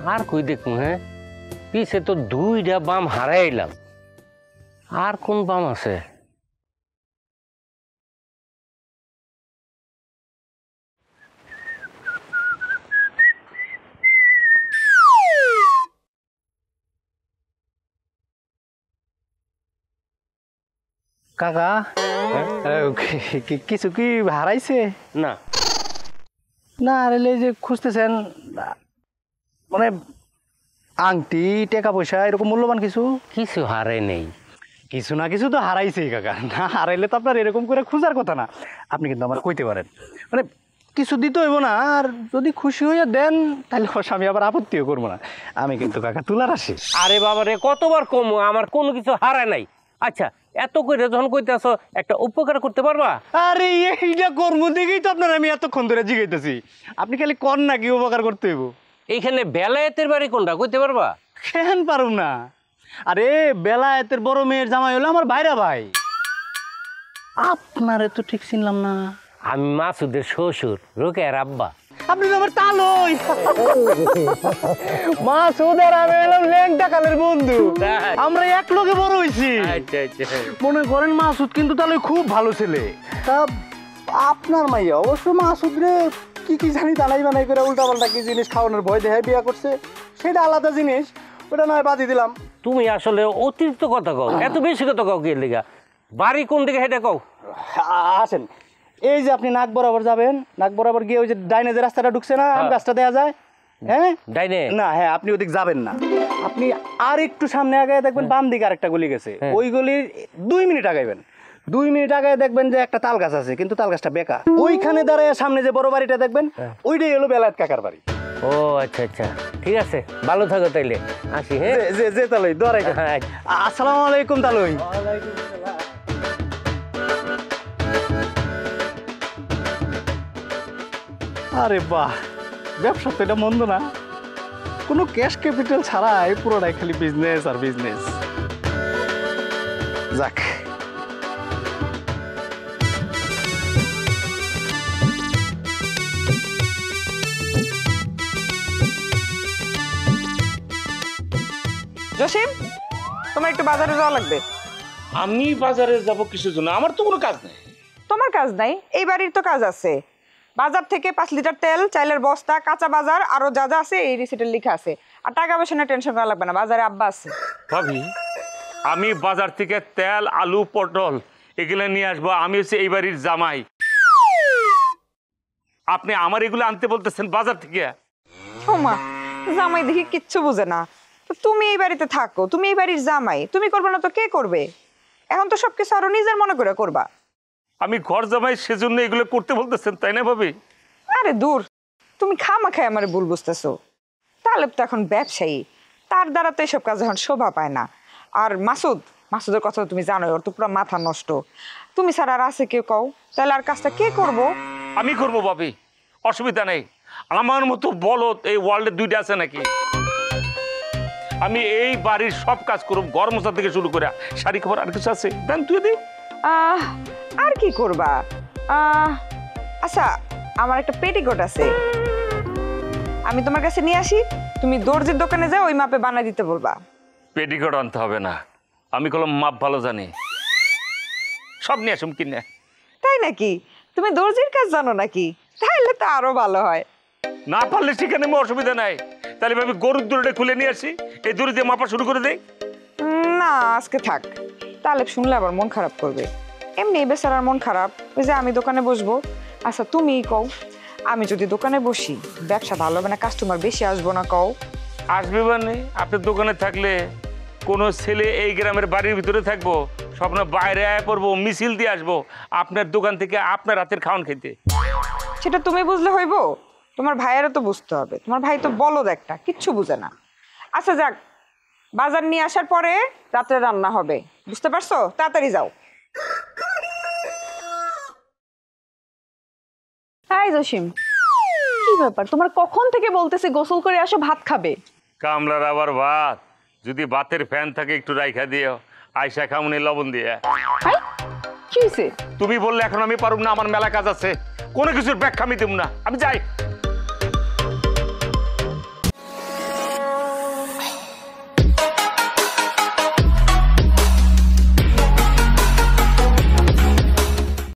আর কই দেখুন, হ্যাঁ পিছে তো 2টা বাম হারাইলাম, আর কোন বাম আছে? কাকা কিছু কি হারাইছে? না না হারাইলে যে খুঁজতেছেন মানে আংটি টাকা পয়সা এরকম মূল্যবান কিছু? কিছু হারাই নেই। কিছু না কিছু তো হারাইছেই কাকা, না হারাইলে তো আপনার এরকম করে খোঁজার কথা না। আপনি কিন্তু আমার কইতে পারেন, মানে কিছু দিতে হইব না, আর যদি খুশি হইয়া দেন তাহলে আমি আবার আপত্তিও করবো না। আমি কিন্তু কাকা তুলার আসি। আরে বাবা রে, কতবার কমু, আমার কোনো কিছু হারায় নাই। আচ্ছা এত করে যখন কইতেছ, একটা উপকার করতে পারবা? আরে এইটা কর্ম দিকেই তো আপনার আমি এতক্ষণ ধরে জিগাইতেছি, আপনি খালি কর না কি উপকার করতে হইব। এইখানে বেলায়েতের বাড়ি কোনটা কইতে পারবা? কেন পারুম না? আরে বেলায়েতের বড় মেয়ের জামাই হলো আমার ভাইরা ভাই। আপনারে তো ঠিক চিনলাম না। আমি মাসুদের শ্বশুর, রোকেয়ার আব্বা। আপনি তো আমার তালই। মাসুদ আর আমি হলাম ল্যাংটা কালের বন্ধু, আমরা এক লগে বড় হইছি। মনে করেন মাসুদ কিন্তু তাহলে খুব ভালো ছেলে। তা আপনার মাইয়া অবশ্য মাসুদ রে কি কি জানি তালাই বানাই করে উল্টাপাল্টা কি জিনিস খাওয়ানোর ভয় দেখায় বিয়া করছে, সেটা আলাদা জিনিস, ওটা নয় বাদি দিলাম। তুমি আসলে অতিরিক্ত কথা কও, এত বেশি কথা কও কি লিগা? বাড়ি কোন দিকে হেঁটে কও। আসেন, এই যে আপনি নাক বরাবর যাবেন, নাক বরাবর গিয়ে ওই যে ডাইনে যে রাস্তাটা ঢুকছে না, আম গাছটা দেয়া যায়, হ্যাঁ ডাইনে না, হ্যাঁ আপনি ওদিক যাবেন না, আপনি আর একটু সামনে আগায় দেখবেন বাম দিকে আরেকটা গলি গেছে, ওই গলির 2 মিনিট আগাইবেন, 2 মিনিট আগায় দেখবেন যে একটা তাল গাছ আছে, কিন্তু তাল গাছটা বেকা। ওইখানে দাঁড়ায় সামনে যে বড় বাড়িটা দেখবেন, ওইটাই হলো বেলায়েত কাকার বাড়ি। ও আচ্ছা আচ্ছা, ঠিক আছে, ভালো থাকো তাইলে, আসি। হ্যাঁ যে তালই দরাই। আসসালামু আলাইকুম তালই। আরে বাহ, ব্যবসা তো এটা মন্দ না, কোনো ক্যাশ ক্যাপিটাল ছাড়াই পুরোটাই খালি বিজনেস আর বিজনেস। যাক, জসিম, তোমার একটু বাজারে যাওয়া লাগবে। আমি বাজারে যাব কিসের জন্য? আমার তো কোনো কাজ নেই। তোমার কাজ নাই, এই বাড়ির তো কাজ আছে। বাজার থেকে 5 লিটার তেল, চাইলের বস্তা, কাঁচা বাজার আরো যা যা আছে এই রিসিটে লেখা আছে। আর টাকা পয়সা নিয়ে টেনশন করা লাগবে না, বাজারে আব্বা আছে। ভাবি, আমি বাজার থেকে তেল, আলু, পটল এগুলো নিয়ে আসবো। আমি হচ্ছে এই বাড়ির জামাই, আপনি আমার এগুলো আনতে বলতেছেন বাজার থেকে? ওমা, জামাই দেখি কিচ্ছু বুঝে না। তো তুমি এই বাড়িতে থাকো, তুমি এই বাড়ির জামাই, তুমি করবে না তো কে করবে? এখন তো সবকিছু আরো নিজের মনে করে করবা। আমি ঘর জামাই, সেজন্য এগুলো করতে বলতেছেন, তাই না ভাবি? আরে দূর, তুমি খামাখায় আমার ভুল বুঝতেছো। তাহলে তো এখন ব্যবসায়ী, তার দ্বারা তো এইসব কাজ এখন শোভা পায় না। আর মাসুদের কথা তুমি জানো, ওর তো পুরো মাথা নষ্ট। তুমি ছাড়া আর আছে কেউ কও? তাহলে আর কাজটা কে করবো? আমি করবো ভাবি, অসুবিধা নেই। আমার মতো বলদ এই ওয়ার্ল্ডে 2টা আছে নাকি? আমি এই বাড়ির সব কাজ করব, ঘর মোছা থেকে শুরু করে শাড়ি খবর আর কিছু আছে দেন তুই দিই। আর কি করবা? আচ্ছা, আমার একটা পেটিকোট আছে, আমি তোমার কাছে নিয়ে আসি, তুমি দর্জির দোকানে যাও, ওই মাপে বানাই দিতে বলবা। পেটিকোট আনতে হবে না, আমি কলম মাপ ভালো জানি, সব নিয়ে আসুন কিনে। তাই নাকি? তুমি দর্জির কাজ জানো নাকি? তাহলে তো আরো ভালো হয়। না পারলে সেখানে অসুবিধা নাই, তাহলে আমি গরুর দড়িটা খুলে নিয়ে আসি, এই দড়ি দিয়ে মাপা শুরু করে দেই। না, আজকে থাক, তাহলে শুনলে আবার মন খারাপ করবে। এমনি বেচারার মন খারাপ, ওই যে আমি দোকানে বসবো। আচ্ছা তুমিই কও, আমি যদি দোকানে বসি ব্যবসা ভালো হবে না, কাস্টমার বেশি আসবো না? কও। আসবে মানে আপনার দোকানে থাকলে কোনো ছেলে এই গ্রামের বাড়ির ভিতরে থাকবো, স্বপ্ন বাইরে আয় পড়বো, মিছিল দিয়ে আসবো আপনার দোকান থেকে আপনার হাতের খাওয়ান খেতে। সেটা তুমি বুঝলে হইব? তোমার ভাইয়েরও তো বুঝতে হবে, তোমার ভাই তো বলদ একটা, কিচ্ছু বুঝে না। আচ্ছা যাক, বাজার নিয়ে আসার পরে রাত্রে রান্না হবে, বুঝতে পারছো? তাড়াতাড়ি যাও। হাই জসিম, কি ব্যাপার? তোমার কখন থেকে বলতেছি গোসল করে আসো, ভাত খাবে। কামলার আবার ভাত, যদি ভাতের ফ্যান থাকে একটু রাইখা দিও, আইসা খামুনি লবণ দিয়ে। কি হয়েছে? তুমি বললে এখন আমি পারুম না, আমার মেলা কাজ আছে, কোনো কিছুর ব্যাখ্যা আমি দেব না, আমি যাই।